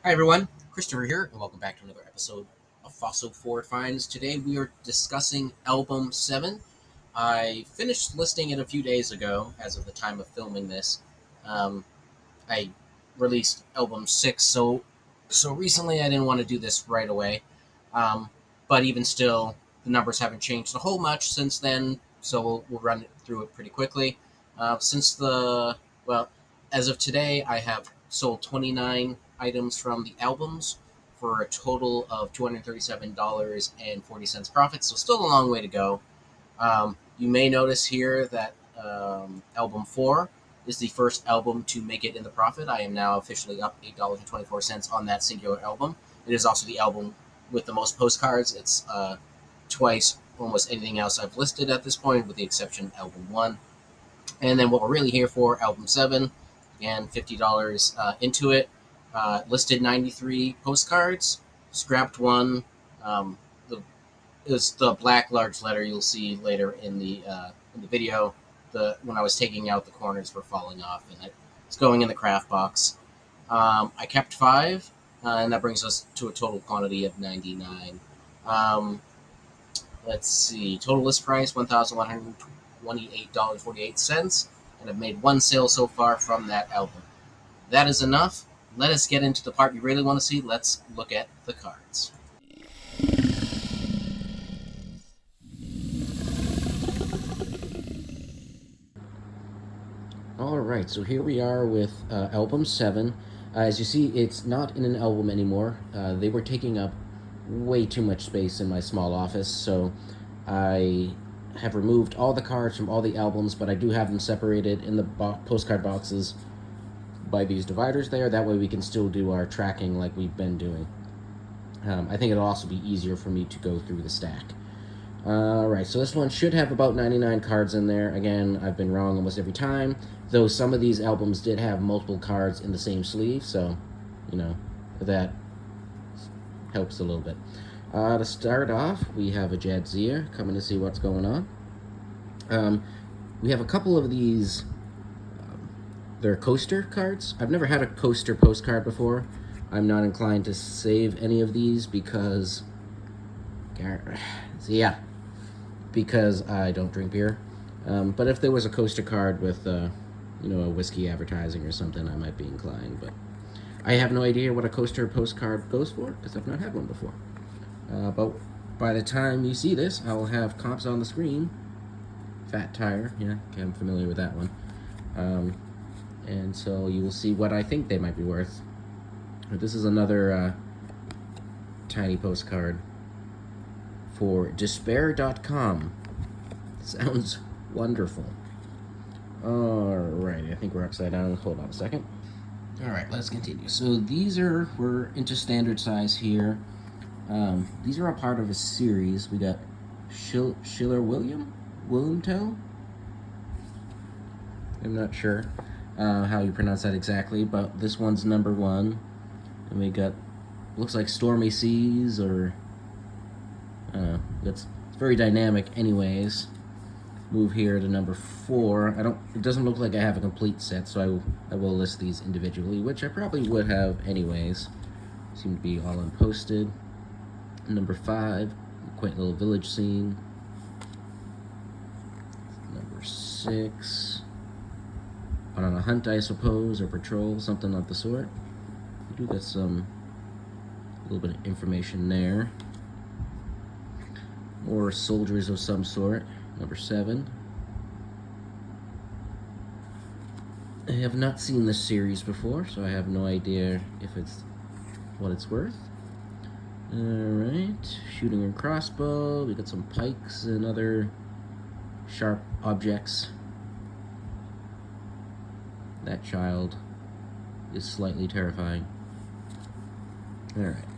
Hi everyone, Christopher here, and welcome back to another episode of Fossil Forward Finds. Today we are discussing Album 7. I finished listing it a few days ago, as of the time of filming this. I released Album 6 so recently I didn't want to do this right away. But even still, the numbers haven't changed a whole much since then, so we'll run through it pretty quickly. As of today, I have sold 29 items from the albums for a total of $237.40 profit, so still a long way to go. You may notice here that album 4 is the first album to make it in the profit. I am now officially up $8.24 on that singular album. It is also the album with the most postcards. It's twice almost anything else I've listed at this point, with the exception of album 1. And then what we're really here for, album 7, again, $50 into it. Listed 93 postcards, scrapped one. It's the black large letter you'll see later in the video. When I was taking out, the corners were falling off, and it's going in the craft box. I kept 5, and that brings us to a total quantity of 99. Let's see, total list price $1,128.48, and I've made one sale so far from that album. That is enough. Let us get into the part you really want to see. Let's look at the cards. Alright, so here we are with album 7. As you see, it's not in an album anymore. They were taking up way too much space in my small office, so I have removed all the cards from all the albums, but I do have them separated in the postcard boxes by these dividers there. That way we can still do our tracking like we've been doing. I think it'll also be easier for me to go through the stack. Alright, so this one should have about 99 cards in there. Again, I've been wrong almost every time, though some of these albums did have multiple cards in the same sleeve, so, that helps a little bit. To start off, we have a Jadzia coming to see what's going on. We have a couple of these, they're coaster cards. I've never had a coaster postcard before. I'm not inclined to save any of these because I don't drink beer. But if there was a coaster card with, a whiskey advertising or something, I might be inclined. But I have no idea what a coaster postcard goes for, because I've not had one before. But by the time you see this, I'll have comps on the screen. Fat Tire, yeah, okay, I'm familiar with that one. And so you will see what I think they might be worth. This is another tiny postcard for despair.com. Sounds wonderful. Alright, I think we're upside down. Hold on a second. Alright, let's continue. So we're into standard size here. These are a part of a series. We got Schiller William Tell? I'm not sure how you pronounce that exactly, but this one's number 1. And we got, looks like Stormy Seas, or it's very dynamic anyways. Move here to number 4. It doesn't look like I have a complete set, so I will list these individually, which I probably would have anyways. Seem to be all unposted. Number 5, quaint little village scene. Number 6, on a hunt, I suppose, or patrol, something of the sort. We do get a little bit of information there. Or soldiers of some sort. Number 7. I have not seen this series before, so I have no idea if it's what it's worth. Alright, shooting and crossbow. We got some pikes and other sharp objects. That child is slightly terrifying. Alright.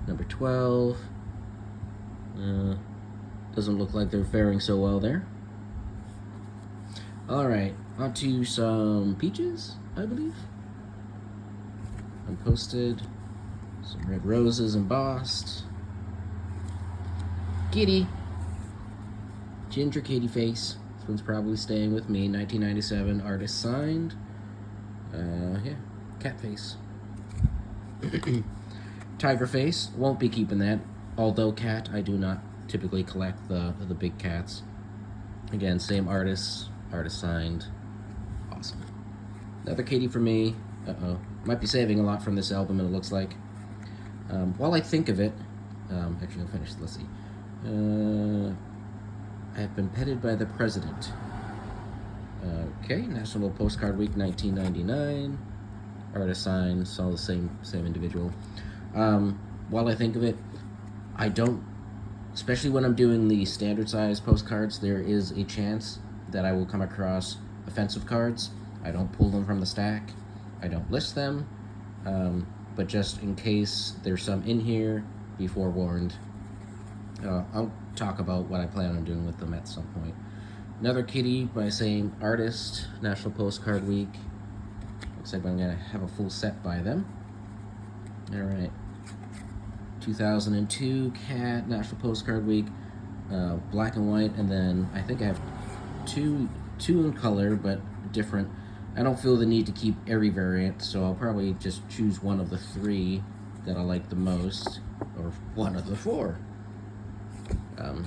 Number 12. Doesn't look like they're faring so well there. Alright, on to some peaches, I believe. Unposted. Some red roses embossed. Kitty. Ginger kitty face. This one's probably staying with me. 1997, artist signed. Yeah, cat face. Tiger face, won't be keeping that. Although cat, I do not typically collect the big cats. Again, same artist signed. Awesome. Another kitty for me. Uh-oh. Might be saving a lot from this album, it looks like. While I think of it, actually I'll finish, let's see. I have been petted by the president. Okay, National Postcard Week 1999. Artist signed, it's all the same individual. While I think of it, I don't, especially when I'm doing the standard size postcards, there is a chance that I will come across offensive cards. I don't pull them from the stack. I don't list them, but just in case there's some in here, be forewarned. I'll talk about what I plan on doing with them at some point. Another kitty by same artist, National Postcard Week. Looks like I'm gonna have a full set by them. All right. 2002 cat, National Postcard Week, black and white, and then I think I have two in color, but different. I don't feel the need to keep every variant, so I'll probably just choose one of the 3 that I like the most, or one of the 4, and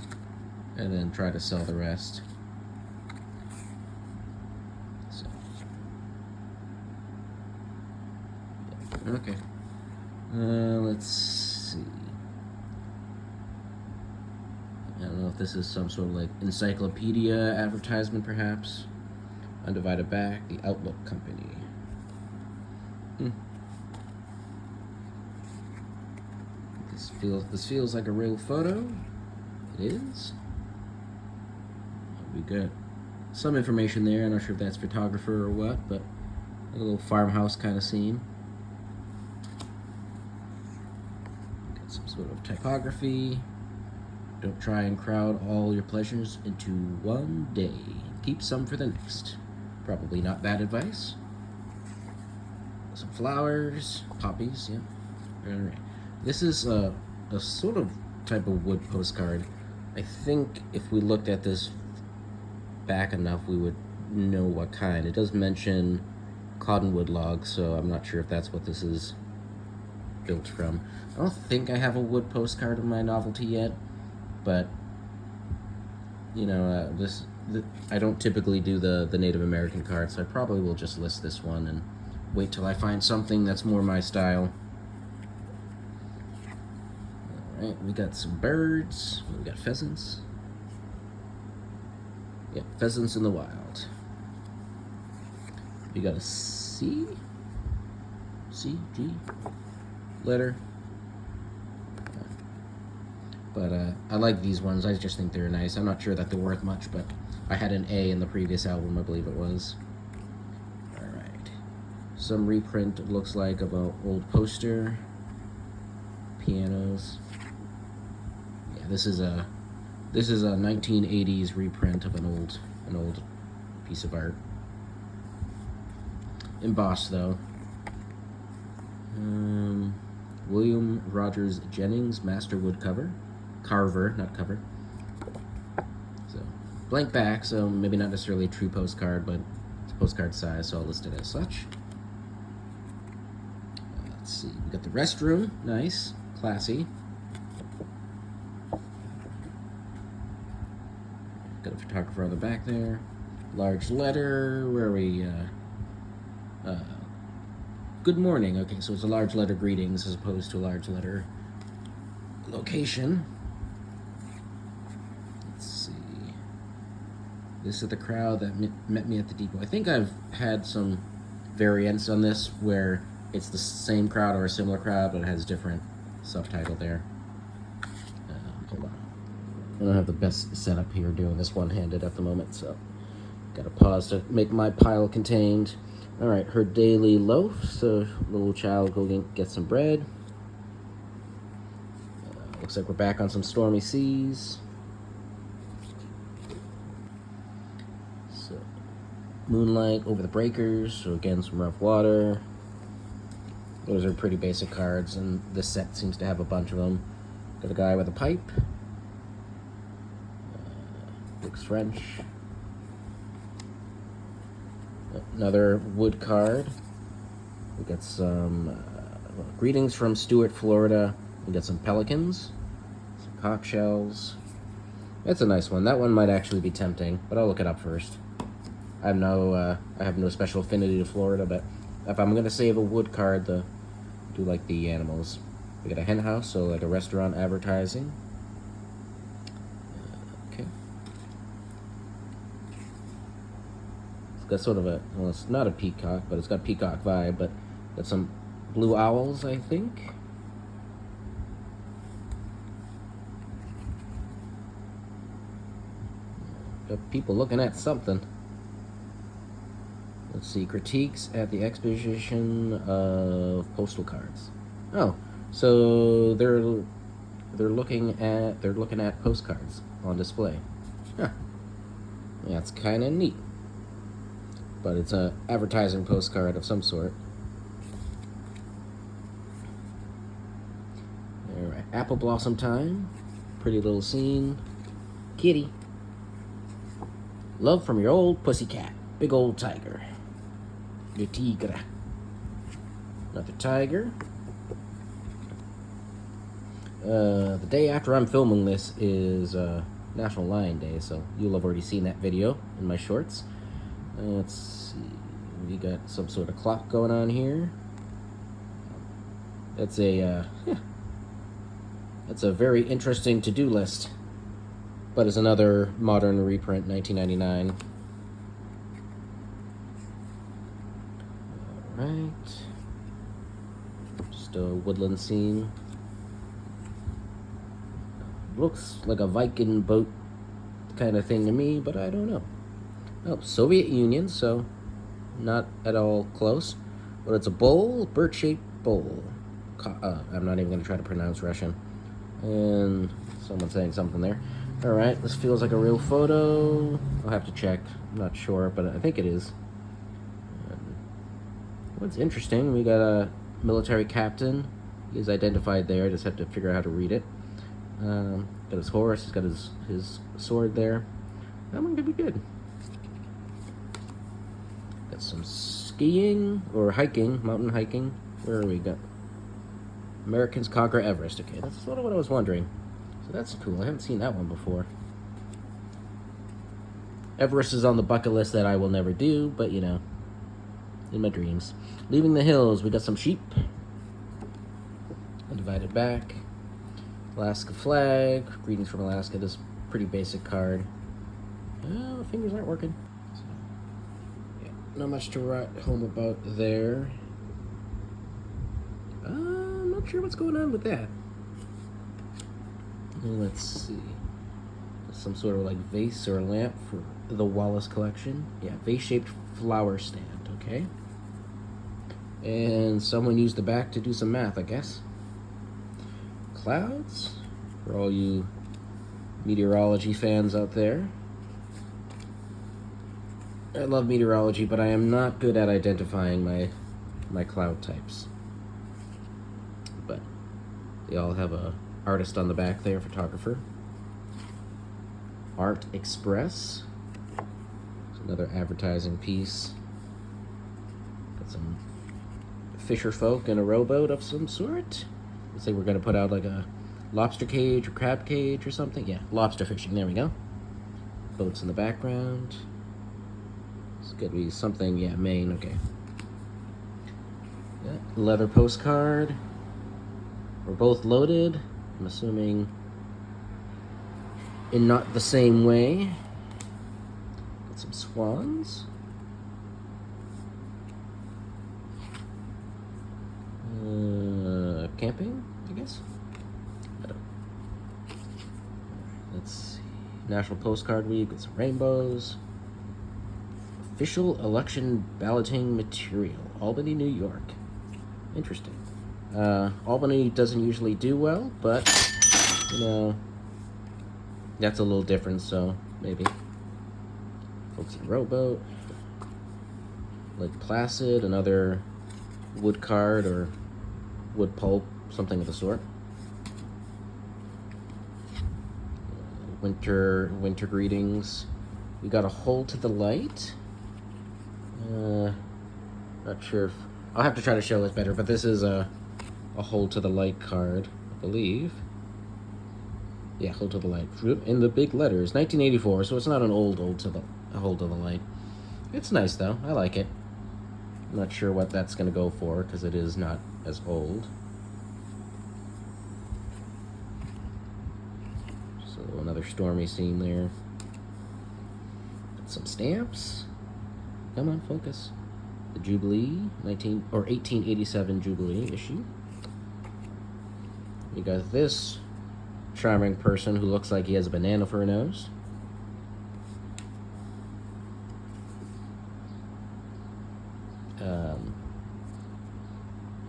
then try to sell the rest. So, okay. Let's see. I don't know if this is some sort of like encyclopedia advertisement, perhaps. Undivided Back, the Outlook Company. This feels like a real photo. It is. We got some information there. I'm not sure if that's photographer or what, but a little farmhouse kind of scene. Got some sort of typography. Don't try and crowd all your pleasures into one day. Keep some for the next. Probably not bad advice. Some flowers, poppies, yeah. Alright. This is a sort of type of wood postcard. I think if we looked at this back enough, we would know what kind. It does mention cottonwood logs, so I'm not sure if that's what this is built from. I don't think I have a wood postcard in my novelty yet, but you know, I don't typically do the Native American cards, so I probably will just list this one and wait till I find something that's more my style. Alright, we got some birds. We got pheasants. Yeah, pheasants in the wild. We got a C? G? Letter. But I like these ones. I just think they're nice. I'm not sure that they're worth much, but I had an A in the previous album, I believe it was. Alright. Some reprint, it looks like, of an old poster. Pianos. Yeah, this is a 1980s reprint of an old piece of art. Embossed, though. William Rogers Jennings, Master Wood Carver, not cover. So, blank back, so maybe not necessarily a true postcard, but it's postcard size, so I'll list it as such. Let's see, we got the restroom, nice, classy. Got a photographer on the back there. Large letter, where are we? Good morning. Okay, so it's a large letter greetings as opposed to a large letter location. Let's see. This is the crowd that met me at the depot. I think I've had some variants on this where it's the same crowd or a similar crowd, but it has different subtitle there. Hold on. I don't have the best setup here doing this one-handed at the moment, so gotta pause to make my pile contained. All right, her daily loaf, so little child go get some bread. Looks like we're back on some stormy seas. So, moonlight over the breakers, so again, some rough water. Those are pretty basic cards, and this set seems to have a bunch of them. Got a guy with a pipe. Looks French. Another wood card. We got some Greetings from Stuart, Florida. We got some pelicans, some conch shells. That's a nice one. That one might actually be tempting, but I'll look it up first. I have no special affinity to Florida, but if I'm gonna save a wood card, do like the animals. We got a hen house, so like a restaurant advertising. Okay. It's got sort of well, it's not a peacock, but it's got peacock vibe, but got some blue owls, I think. Got people looking at something. Let's see, critiques at the exposition of postal cards. Oh, so they're looking at postcards on display. Huh. Yeah, it's kind of neat. But it's a advertising postcard of some sort. All right, apple blossom time. Pretty little scene. Kitty. Love from your old pussycat. Big old tiger. Le tigre. Another tiger. The day after I'm filming this is National Lion Day, so you'll have already seen that video in my shorts. Let's see. We got some sort of clock going on here. That's that's a very interesting to-do list. But it's another modern reprint, 1999. Alright. Just a woodland scene. Looks like a Viking boat kind of thing to me, but I don't know. Oh, Soviet Union, so not at all close. But it's a bowl, bird-shaped bowl. I'm not even going to try to pronounce Russian. And someone's saying something there. Alright, this feels like a real photo. I'll have to check. I'm not sure, but I think it is. What's interesting, we got a military captain. He's identified there, just have to figure out how to read it. Got his horse, he's got his sword there. That one could be good. Got some skiing, or hiking, mountain hiking. Where are we? Got Americans conquer Everest. Okay, that's sort of what I was wondering. So that's cool. I haven't seen that one before. Everest is on the bucket list that I will never do, but you know, in my dreams. Leaving the hills, we got some sheep. Undivided back. Alaska flag. Greetings from Alaska. This pretty basic card. Oh, my fingers aren't working. So, yeah, not much to write home about there. I'm not sure what's going on with that. Let's see. Some sort of like vase or lamp for the Wallace collection. Yeah, vase-shaped flower stand, okay. And someone used the back to do some math, I guess. Clouds, for all you meteorology fans out there. I love meteorology, but I am not good at identifying my cloud types. But they all have a artist on the back there, photographer. Art Express. It's another advertising piece. Got some fisher folk in a rowboat of some sort. Looks like we're going to put out like a lobster cage or crab cage or something. Yeah, lobster fishing. There we go. Boats in the background. It's going to be something, yeah, Maine. Okay. Yeah, leather postcard. We're both loaded. I'm assuming in not the same way. Got some swans. Camping, I guess. Let's see. National Postcard Week with some rainbows. Official election balloting material. Albany, New York. Interesting. Albany doesn't usually do well, but, you know, that's a little different, so maybe. Folks in rowboat. Lake Placid, another wood card or wood pulp, something of the sort. Winter greetings. We got a hole to the light. Not sure if I'll have to try to show this better, but this is a Hold to the Light card, I believe. Yeah, Hold to the Light. In the big letters, 1984, so it's not an old Hold to the Light. It's nice, though. I like it. I'm not sure what that's going to go for, because it is not as old. So another stormy scene there. Got some stamps. Come on, focus. The Jubilee, 1887 Jubilee issue. You got this charming person who looks like he has a banana for a nose.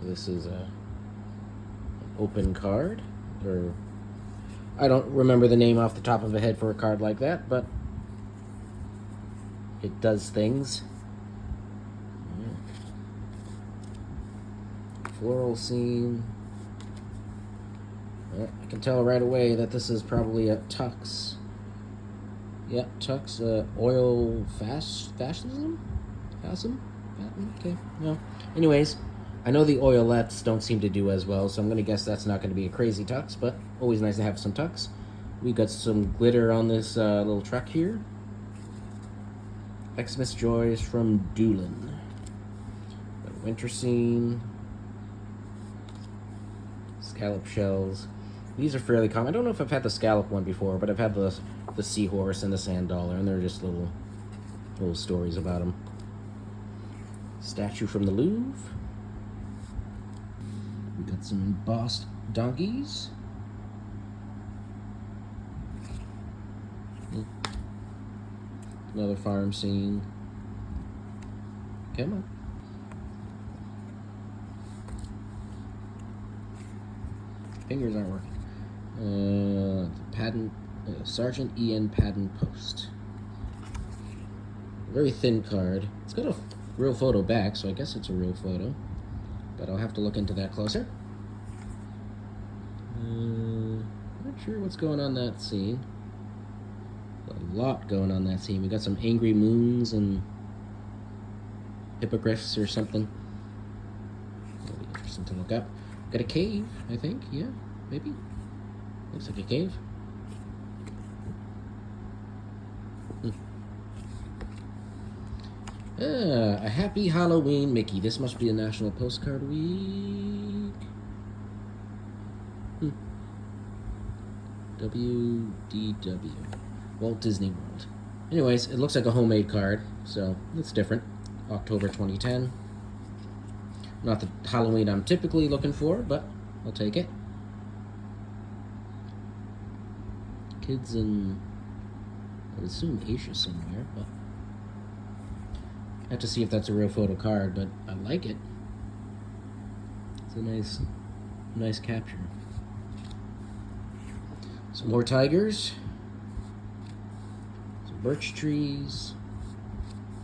This is an open card, or I don't remember the name off the top of the head for a card like that, but it does things. Floral scene. I can tell right away that this is probably a Tux. Yeah, Tux, oil fascism? Okay, no. Anyways, I know the oilettes don't seem to do as well, so I'm going to guess that's not going to be a crazy Tux, but always nice to have some Tux. We got some glitter on this little truck here. Xmas Joys from Doolin. Got a winter scene. Scallop shells. These are fairly common. I don't know if I've had the scallop one before, but I've had the seahorse and the sand dollar, and they're just little stories about them. Statue from the Louvre. We got some embossed donkeys. Another farm scene. Come on. Fingers aren't working. Sergeant Ian Padden Post. Very thin card. It's got a real photo back, so I guess it's a real photo. But I'll have to look into that closer. Not sure what's going on that scene. A lot going on that scene. We got some angry moons and hippogriffs or something. That'll be interesting to look up. Got a cave, I think. Yeah, maybe. Looks like a cave. A happy Halloween, Mickey. This must be a National Postcard Week. WDW. Walt Disney World. Anyways, it looks like a homemade card, so it's different. October 2010. Not the Halloween I'm typically looking for, but I'll take it. Kids in, I would assume Asia somewhere, but I have to see if that's a real photo card, but I like it. It's a nice capture. Some more tigers. Some birch trees.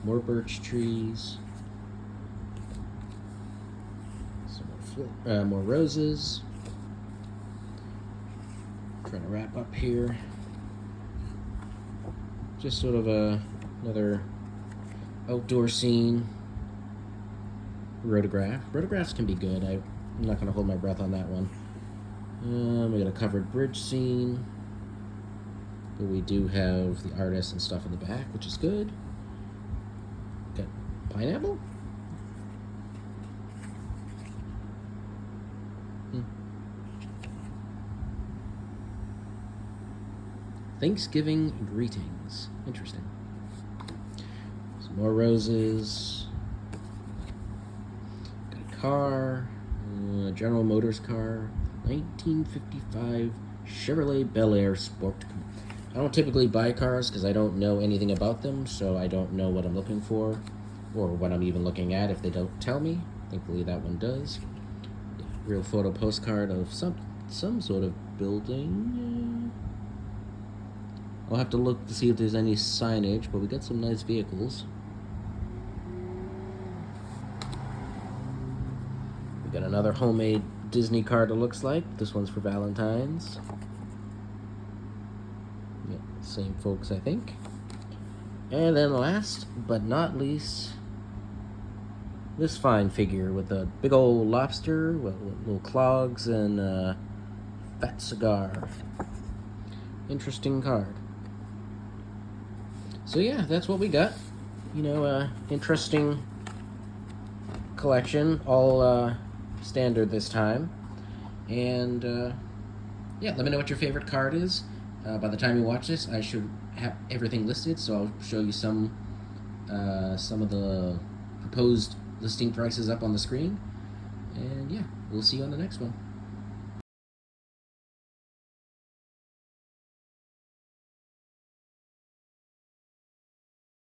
More birch trees. Some more roses. Trying to wrap up here. Just sort of another outdoor scene. Rotograph. Rotographs can be good. I'm not going to hold my breath on that one. We got a covered bridge scene. But we do have the artists and stuff in the back, which is good. Got pineapple? Thanksgiving greetings. Interesting. Some more roses. Got a car. A General Motors car. 1955 Chevrolet Bel Air Sport. I don't typically buy cars because I don't know anything about them, so I don't know what I'm looking for or what I'm even looking at if they don't tell me. Thankfully that one does. Real photo postcard of some sort of building. I'll have to look to see if there's any signage, but we got some nice vehicles. We got another homemade Disney card, it looks like. This one's for Valentine's. Yeah, same folks, I think. And then last but not least, this fine figure with a big old lobster, with little clogs, and a fat cigar. Interesting card. So yeah, that's what we got. Interesting collection, all standard this time. And yeah, let me know what your favorite card is. By the time you watch this, I should have everything listed, so I'll show you some of the proposed listing prices up on the screen. And yeah, we'll see you on the next one.